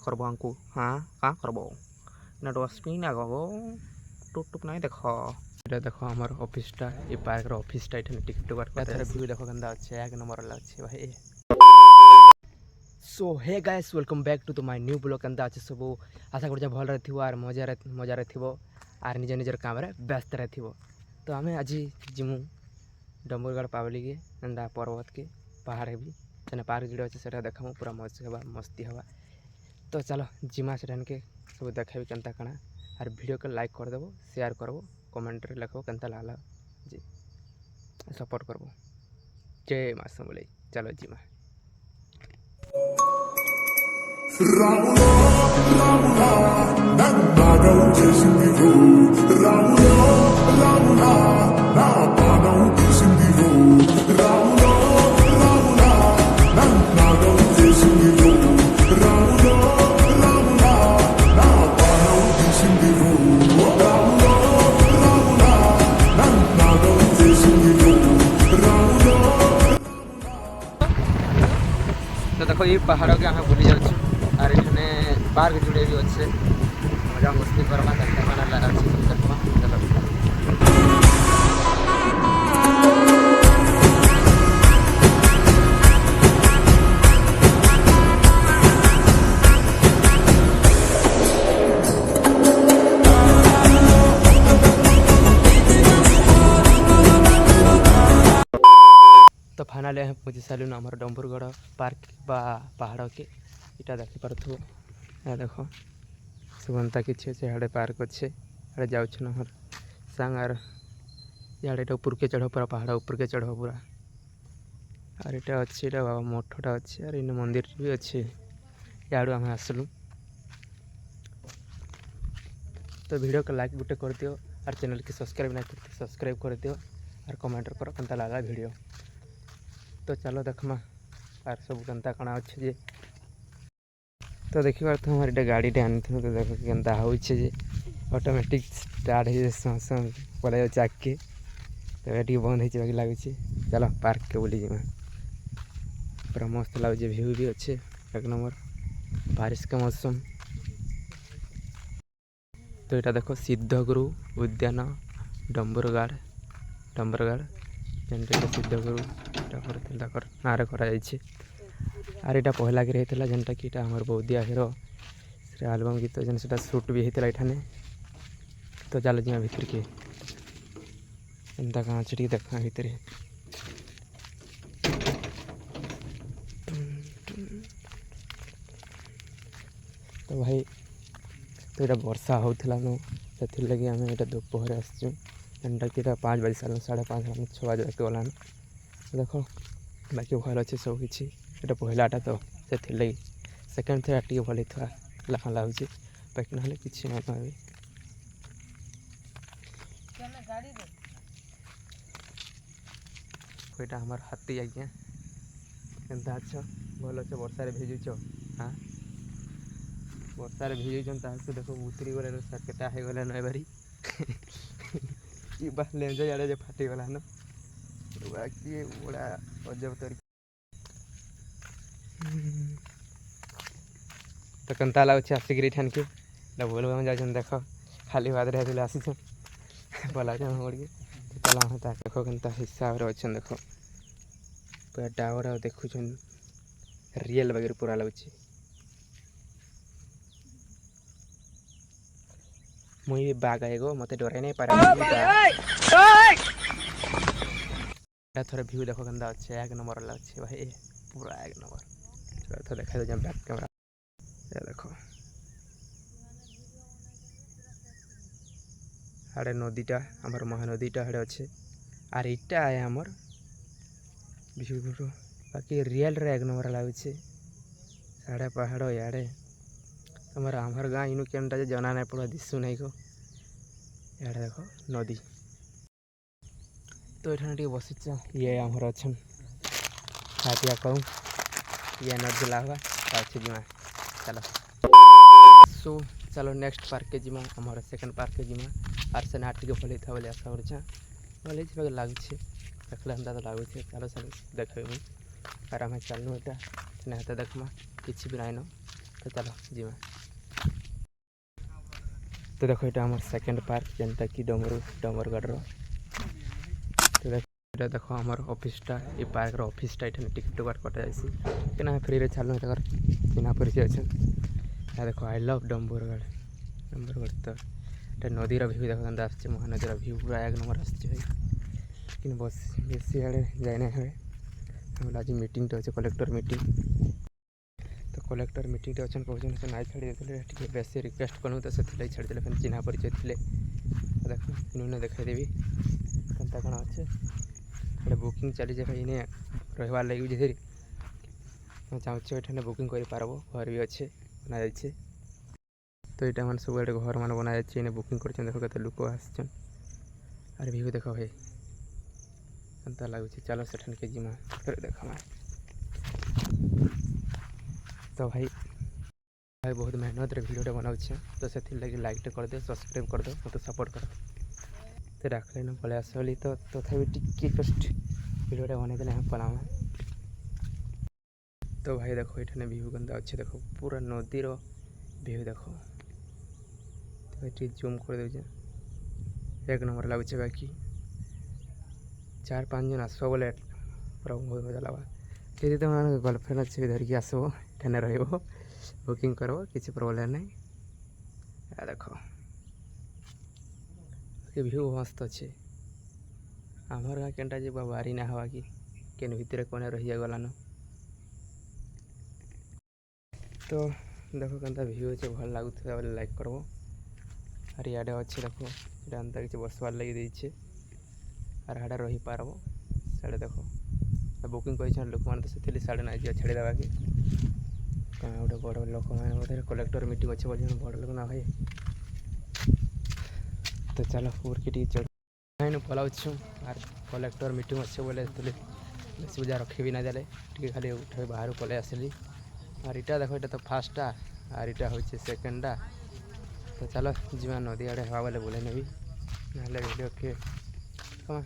करबो हमको हाँ का करबो ना डस्टबिन आगबो टुक टुक नहीं देखो এটা দেখো আমার অফিসটা এই পার্কের অফিসটা এখানে টিকিট টিকার কথা ভিউ দেখো কেন্দা আছে এক নম্বর লাগছে ভাই so hey guys welcome back to my new blog কেন্দা আছে সব আশা করছি ভালো থিব আর মজারে থিব আর নিজ নিজের কামরে ব্যস্ত থিব তো আমি আজি জিমু डम्बरगढ़ पावली के एंदा पर्वत के पहाड़ भी सेने पार्क जोड़े अच्छे से देखा पूरा मजा हवा मस्ती हवा तो चलो जिमा से के सब देखेबी केनता कणा और वीडियो को लाइक कर देबो शेयर करबो कमेंट रे लिखबो केनता लागला जी सपोर्ट करबो जय मां समले चलो जिमा तो देखो ये पहाड़ों के हमें बुली जाऊँ और इतने पार्क जुड़े भी अच्छे मजा मस्ती करवा लगा चलो तो फाइनाली हम पहुँची सारूँ आम डम्बरगढ़ पार्क बा पहाड़ के इटा देखी पार्थो या देख सुगंता किसी अच्छे इे पार्क अच्छे इे जाऊन आम सांग आर इे ऊपर के चढ़ पूरा पहाड़ ऊपर के चढ़ पूरा और इटा अच्छे बाबा मठटा अच्छे और इन मंदिर भी अच्छे इड़ू आम आसलु तो वीडियो को लाइक गुटे कर दियो और चैनल की सब्सक्राइब नहीं करते सब्सक्राइब कर दियो और कमेंट करो केनता लगा वीडियो तो चलो देखमा और सब केनता कणा अच्छे जे तो देखी पार हमारे इटा गाड़ी आनी तो देख केनता होचे जे ऑटोमेटिक स्टार्ट हो पड़े चाक के तो ये बंद हो लगुच चलो पार्क के बुली जाए पूरा मस्त लगे व्यू भी अच्छे एक नंबर बारिश का मौसम तो यहाँ देखो सिद्धगुरु उद्यान डम्बरगढ़ जेनटा सिद्धगुरु ना करा आर यहाँ पहला गिर होता जेनटा कि आम बौदिया हिरो से आलबम गीत जेन से सुट भी होता ये तो चलो जी भितर के एंता कहाँ अच्छे देखा भितर तो भाई तो ये वर्षा होता नो से लगे आम ये दोपहर आसचु एंटा कि 5 बजे सारे 5:30 6 बजे गलान देख बाकी भल अच्छे सब किसी ये पहलाटा तो से लगे सेकेंड थर्ड टे भल लखा लगुच बाकी ना कि ना यहाँ हमार हाथी आज्ञा केनता अच्छ भल अच्छे वर्षा भिजुच हाँ वर्षा भिजुन तो देखो उतरी गले केटा हो गले नए बारी लेंज इे फाटीगला न बाकी बड़ा अजब तरीके तो केनता लगुच आसिक ठान के बोल बम जा देख खाली बादरे आसी भला मुड़े चल देख के हिसाब से अच्छे देख पूरा टावर देखुन रियल वगैरह पूरा लगुच मुई बाघ आएगो मत डर नहीं पारे थोड़ा व्यू देखो केनता अच्छे एक नंबर लगे भाई पूरा एक नंबर तो देखा बैक कैमरा देखो आड़े नदीटा आमर महानदीटा आड़े अच्छे और इटा है आमर बाकी रियल रे एक नंबर लगुच साढ़े पहाड़ इे तुम आमर गाँ इनू केनटा जना नहीं पड़ा दिशु नहीं को इे देखो नदी तो ये बसीच ये आमर अच्छन खातिया कहूँ ये नदी हुआ अच्छे जिमा चलो सो चलो नेक्स्ट पार्क के जिमा आमर सेकेंड पार्क के जिमा आर से नाट के भले था बोले आशा कर भले लगुच देखले तो लगुच चलो चलो देखे और आम चलू यहाँ देखमा कि भी नाइन तो चलो जीमा। तो देखो ये आम सेकेंड पार्क जेनटा कि डमरगढ़। तो देखो आमर ऑफिसटा ये पार्क ऑफिसटा ये टिकट टुकट कटा जासी कि फ्री रे चलो ये चिन्हा परिचय अच्छा। देखो आई लव डम्बरगढ़ तो ये नदीर भ्यू देखो क्या आस महानदीर भ्यू पूरा एक नंबर आस लेकिन बस बेसी आड़े जाए हम आज मीटिंग अच्छे कलेक्टर मीटिंग। तो कलेक्टर मीटिंग अच्छे कहते से नाई छाड़ी देते बेसी रिक्वेस्ट करूँ तो से छाड़ीदे फिर चिन्हा परिचय थे। देख इन्होंने देखेदेवी केनता कण अच्छे गोटे बुकिंग चली भाई इन्हें रही लगे जे चाहे ये बुकिंग कर घर भी अच्छे बना जाए। तो यहाँ मैंने सब घर मान बना जाए बुकिंग कर देख के लोक आसर भ्यू देख भाई केनता लगुच। चलो से के जीमा फिर देखा। तो भाई बहुत मेहनत भिडियो बनाऊे तो से लगे लाइक कर दे सब्सक्राइब कर दो मत सपोर्ट कर। तो डाकले न पलि आसली तो तथापि टिके जस्ट भिडियो बनईदे हाँ पलामा। तो भाई देखो ये भ्यू केनता अच्छे देखो पूरा नदीर भ्यू देखो। तो ये जूम कर दे एक नंबर लगुच। बाकी 4-5 जन आसो बोले पूरा बहुत मजा लगा। यदि तुम गर्लफ्रेंड अच्छे धरिकी आसो ठेने रहो बुकिंग करो किसी प्रॉब्लम नहीं। देखो ये भ्यू मस्त अच्छे आमर गाँ केनटा जी बारी ना हवा कि केन भितर कौन रही गलान। तो देखो केनता भ्यू अच्छे भल लगुता बोले लाइक करबो। और इे अच्छे देखो ये अंता किसी बसवार लगे देचे और हाड़े रही पारबो साड़े देखो बुकिंग कर लोक मैंने तो से साड़े ना जा छाड़ीदेवा कि कौन गोटे बड़ लोक मैंने बोधे कलेक्टर मीटिंग अच्छे बोल बड़ लोक ना भाई। तो चलो ऊर के पलाऊँ और कलेक्टर मीटिंग अच्छे बोले सुविधा रखी भी ना देले खाली उठे बाहर पलि आसली। और इटा देखो ये तो फार्स्टा और इटा हूँ सेकेंडा। तो चलो जीवा नदी आड़े हवा बोले बोले नेबी ना भिडियो के कमा।